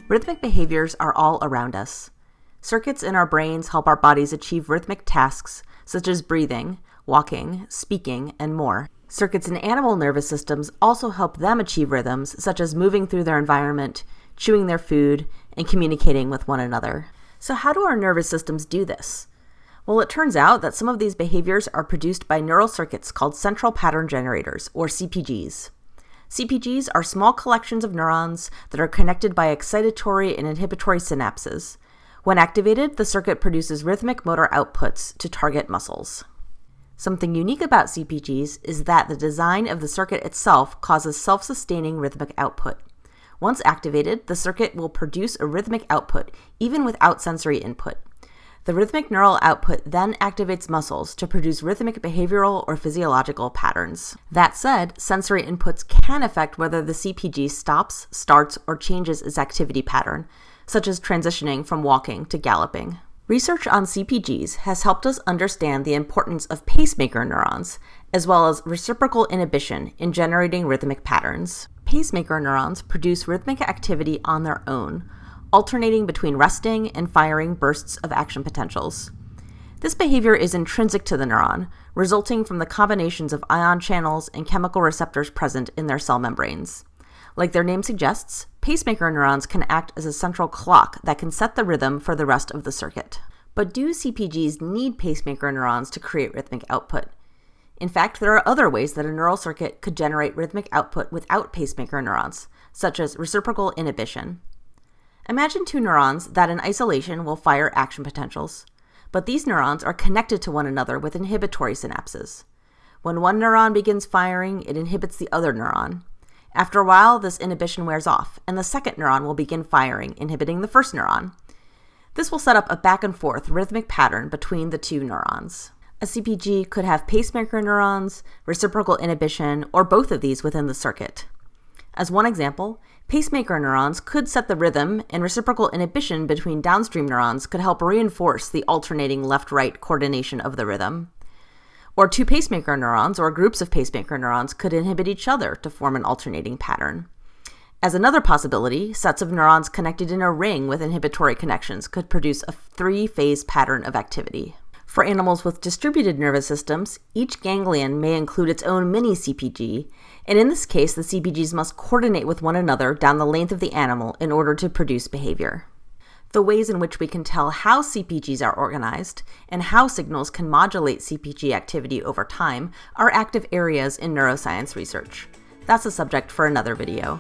Rhythmic behaviors are all around us. Circuits in our brains help our bodies achieve rhythmic tasks, such as breathing, walking, speaking, and more. Circuits in animal nervous systems also help them achieve rhythms, such as moving through their environment, chewing their food, and communicating with one another. So how do our nervous systems do this? Well, it turns out that some of these behaviors are produced by neural circuits called central pattern generators, or CPGs. CPGs are small collections of neurons that are connected by excitatory and inhibitory synapses. When activated, the circuit produces rhythmic motor outputs to target muscles. Something unique about CPGs is that the design of the circuit itself causes self-sustaining rhythmic output. Once activated, the circuit will produce a rhythmic output, even without sensory input. The rhythmic neural output then activates muscles to produce rhythmic behavioral or physiological patterns. That said, sensory inputs can affect whether the CPG stops, starts, or changes its activity pattern, such as transitioning from walking to galloping. Research on CPGs has helped us understand the importance of pacemaker neurons, as well as reciprocal inhibition in generating rhythmic patterns. Pacemaker neurons produce rhythmic activity on their own, alternating between resting and firing bursts of action potentials. This behavior is intrinsic to the neuron, resulting from the combinations of ion channels and chemical receptors present in their cell membranes. Like their name suggests, pacemaker neurons can act as a central clock that can set the rhythm for the rest of the circuit. But do CPGs need pacemaker neurons to create rhythmic output? In fact, there are other ways that a neural circuit could generate rhythmic output without pacemaker neurons, such as reciprocal inhibition. Imagine two neurons that in isolation will fire action potentials, but these neurons are connected to one another with inhibitory synapses. When one neuron begins firing, it inhibits the other neuron. After a while, this inhibition wears off, and the second neuron will begin firing, inhibiting the first neuron. This will set up a back-and-forth rhythmic pattern between the two neurons. A CPG could have pacemaker neurons, reciprocal inhibition, or both of these within the circuit. As one example, pacemaker neurons could set the rhythm, and reciprocal inhibition between downstream neurons could help reinforce the alternating left-right coordination of the rhythm. Or two pacemaker neurons or groups of pacemaker neurons could inhibit each other to form an alternating pattern. As another possibility, sets of neurons connected in a ring with inhibitory connections could produce a three-phase pattern of activity. For animals with distributed nervous systems, each ganglion may include its own mini CPG, and in this case, the CPGs must coordinate with one another down the length of the animal in order to produce behavior. The ways in which we can tell how CPGs are organized and how signals can modulate CPG activity over time are active areas in neuroscience research. That's a subject for another video.